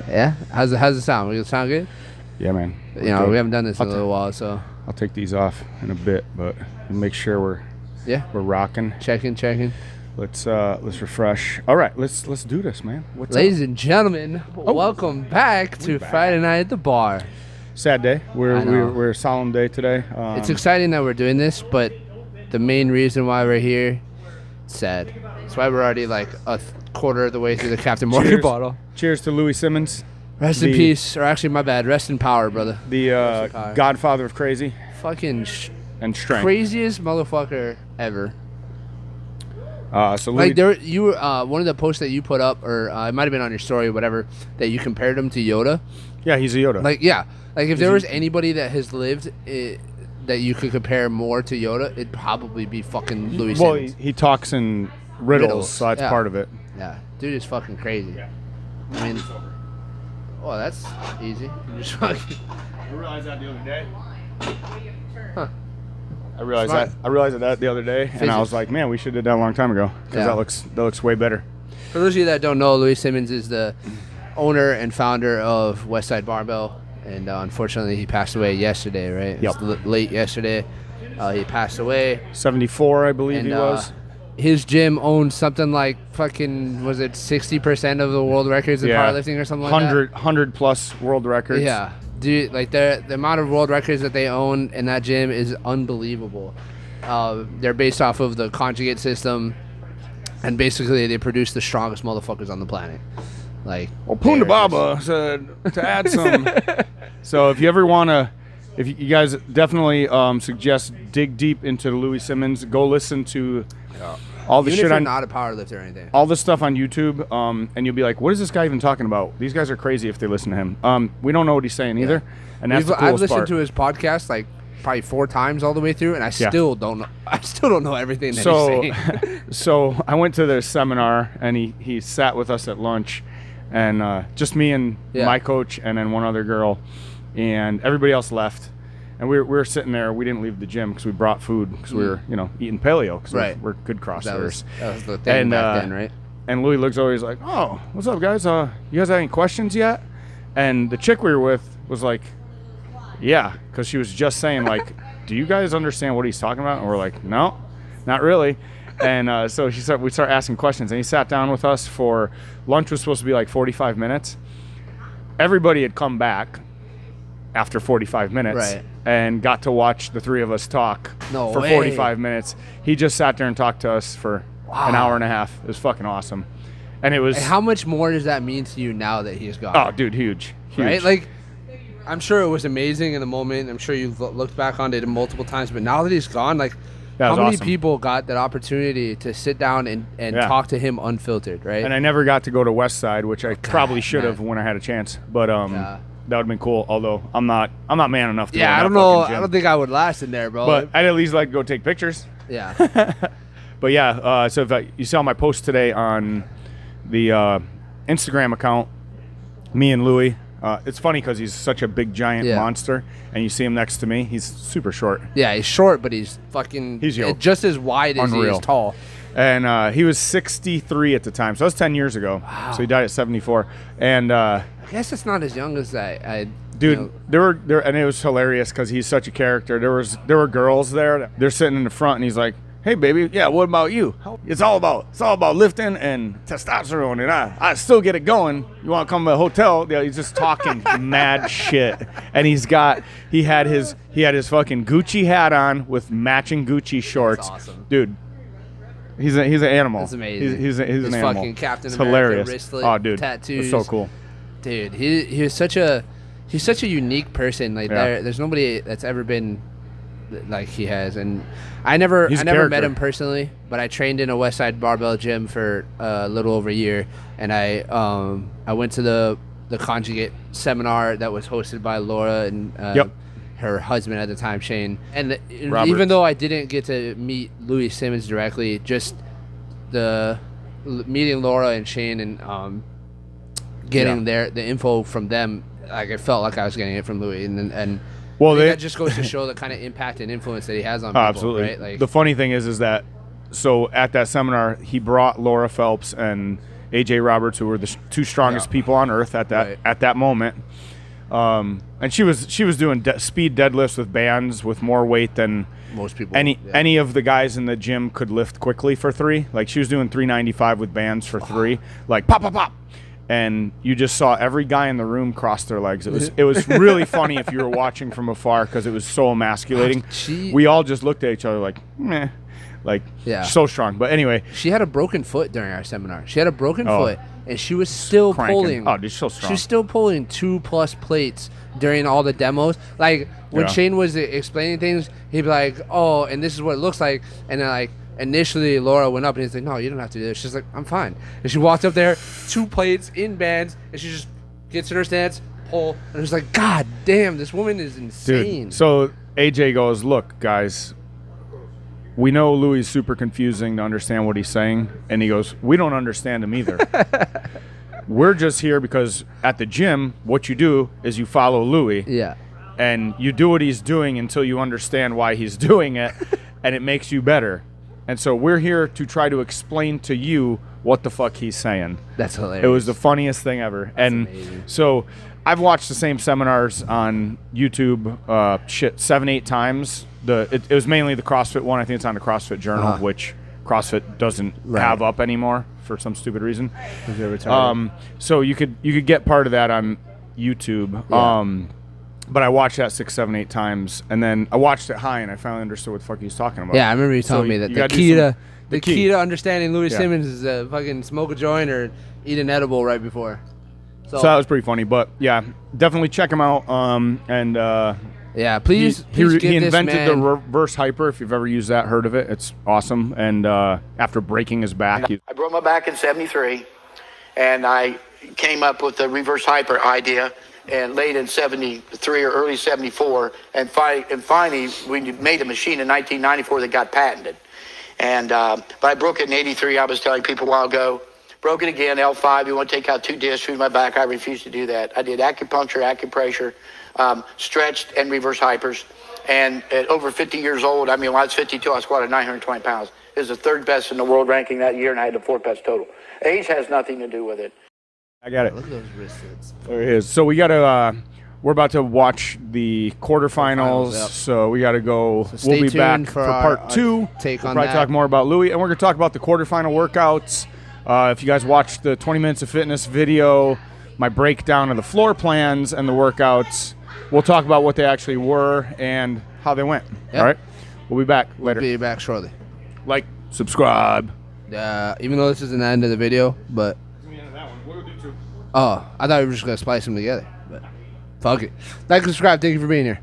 Yeah. How's it sound? Does it sound good? Yeah, man. We haven't done this in a little while, so I'll take these off in a bit, but make sure we're rocking. Checking. Let's refresh. All right, let's do this, man. What's Ladies and gentlemen, welcome back to Friday Night at the Bar. Sad day. We're a solemn day today. It's exciting that we're doing this, but the main reason why we're here, sad. That's why we're already like a quarter of the way through the Captain Morgan bottle. Cheers to Louie Simmons. Rest in peace, or actually, my bad. Rest in power, brother. The godfather of crazy. Fucking and strength. Craziest motherfucker ever. So Louie, like you were one of the posts that you put up, or it might have been on your story, or whatever, that you compared him to Yoda. Yeah, he's a Yoda. Like if there was anybody that has lived that you could compare more to Yoda, it'd probably be fucking Louie Simmons. Well, he talks in riddles, so that's part of it. Yeah, dude is fucking crazy. Yeah. I mean, oh, that's easy. You just fucking. I realized that the other day. Huh. I realized that the other day, and I was like, man, we should have done that a long time ago, because that looks way better. For those of you that don't know, Louie Simmons is the owner and founder of Westside Barbell, and unfortunately he passed away yesterday, right? Yep. It was late yesterday. He passed away. 74, I believe he was. His gym owns something like fucking, was it 60% of the world records in powerlifting or something like that? 100 plus world records. Yeah. Dude, like the amount of world records that they own in that gym is unbelievable. They're based off of the conjugate system, and basically they produce the strongest motherfuckers on the planet. Like, well, Punda Baba said to add some. So if you ever want to, if you guys definitely suggest dig deep into Louie Simmons, go listen to all the Even shit if you're on not a powerlifter or anything. All this stuff on YouTube, and you'll be like, what is this guy even talking about? These guys are crazy if they listen to him. We don't know what he's saying either, and that's the coolest I've listened part. to his podcast like probably 4 times all the way through, and I still don't know. I still don't know everything that he's saying. So I went to their seminar, and he sat with us at lunch, and just me and my coach, and then one other girl, and everybody else left. And we were sitting there. We didn't leave the gym because we brought food because we were, eating paleo because we're good CrossFitters. That was the thing back then, right? And Louie looks over. He's like, "Oh, what's up, guys? You guys have any questions yet?" And the chick we were with was like, "Yeah," because she was just saying like, "Do you guys understand what he's talking about?" And we're like, "No, not really." And so we start asking questions, and he sat down with us for lunch. Was supposed to be like 45 minutes. Everybody had come back after 45 minutes and got to watch the three of us talk for 45 minutes. He just sat there and talked to us for an hour and a half. It was fucking awesome. And it was... And how much more does that mean to you now that he's gone? Oh, dude, huge. Right? Like, I'm sure it was amazing in the moment. I'm sure you've looked back on it multiple times. But now that he's gone, like, how many people got that opportunity to sit down and talk to him unfiltered, right? And I never got to go to Westside, which I probably should have when I had a chance. But that would have been cool, although I'm not man enough to go in that I don't know. gym. I don't think I would last in there, bro. But I'd at least like to go take pictures. Yeah. But yeah, so if you saw my post today on the Instagram account, me and Louie, it's funny because he's such a big, giant monster, and you see him next to me. He's super short. Yeah, he's short, but he's fucking just as wide as he is tall. And he was 63 at the time, so that was 10 years ago. Wow. So he died at 74. And I guess it's not as young as I dude, there were, and it was hilarious because he's such a character. There were girls there. They're sitting in the front, and he's like, "Hey, baby, yeah, what about you? It's all about lifting and testosterone, and I still get it going. You want to come to a hotel?" Yeah, he's just talking mad shit, and he had his fucking Gucci hat on with matching Gucci shorts. That's awesome, dude. He's an animal. That's amazing. He's an animal. Fucking Captain it's America hilarious. wristlet, dude, tattoos. it's so cool. Dude, he's such a unique person. Like there's nobody that's ever been like he has, and I never met him personally, but I trained in a Westside Barbell gym for a little over a year, and I went to the conjugate seminar that was hosted by Laura and her husband at the time, Shane. And even though I didn't get to meet Louie Simmons directly, just the meeting Laura and Shane and getting the info from them, like I felt like I was getting it from Louie, and well, that just goes to show the kind of impact and influence that he has on people. Absolutely. Right? Like, the funny thing is that so at that seminar he brought Laura Phelps and AJ Roberts, who were the two strongest people on earth at that moment. And she was doing speed deadlifts with bands with more weight than most people. Any of the guys in the gym could lift quickly for 3. Like she was doing 395 with bands for 3, like pop pop pop. And you just saw every guy in the room cross their legs. It was really funny if you were watching from afar because it was so emasculating. We all just looked at each other like, meh, like so strong. But anyway, she had a broken foot during our seminar. She had a broken foot, and she was still pulling. Oh, dude, so strong. She was still pulling 2+ plates during all the demos. Like when Shane was explaining things, he'd be like, "Oh, and this is what it looks like," and then like. Initially, Laura went up and he's like, "No, you don't have to do this." She's like, "I'm fine." And she walked up there, 2 plates in bands, and she just gets in her stance, pull, and it was like, God damn, this woman is insane. Dude, so AJ goes, "Look, guys, we know Louie is super confusing to understand what he's saying," and he goes, "We don't understand him either. We're just here because at the gym, what you do is you follow Louie, and you do what he's doing until you understand why he's doing it, and it makes you better." And so we're here to try to explain to you what the fuck he's saying. That's hilarious. It was the funniest thing ever. That's amazing. So I've watched the same seminars on YouTube 7-8 times. It was mainly the CrossFit one. I think it's on the CrossFit Journal, which CrossFit doesn't have up anymore for some stupid reason. So you could get part of that on YouTube. Yeah. But I watched that 6, 7, 8 times, and then I watched it high, and I finally understood what the fuck he was talking about. Yeah, I remember you telling me that the key to understanding Louie Simmons is fucking smoke a joint or eat an edible right before. So that was pretty funny, but yeah, definitely check him out. Please he invented the reverse hyper. If you've ever used that, heard of it, it's awesome. And after breaking his back, I broke my back in '73, and I came up with the reverse hyper idea. And late in '73 or early '74, and finally we made a machine in 1994 that got patented. And but I broke it in '83. I was telling people a while ago. Broke it again, L5. You want to take out 2 discs through my back? I refused to do that. I did acupuncture, acupressure, stretched, and reverse hypers. And at over 50 years old, I mean, when I was 52, I squatted 920 pounds. It was the 3rd best in the world ranking that year, and I had the 4th best total. Age has nothing to do with it. I got it. Look at those wristlets. There it is. So we got to. We're about to watch the quarterfinals. So we got to go. So we'll be back for part 2. We'll probably talk more about Louie, and we're going to talk about the quarterfinal workouts. If you guys watched the 20 Minutes of Fitness video, my breakdown of the floor plans and the workouts, we'll talk about what they actually were and how they went. All right. We'll be back later. We'll be back shortly. Like, subscribe. Even though this isn't the end of the video, but. Oh, I thought we were just going to splice them together. But fuck it. Like, subscribe. Thank you for being here.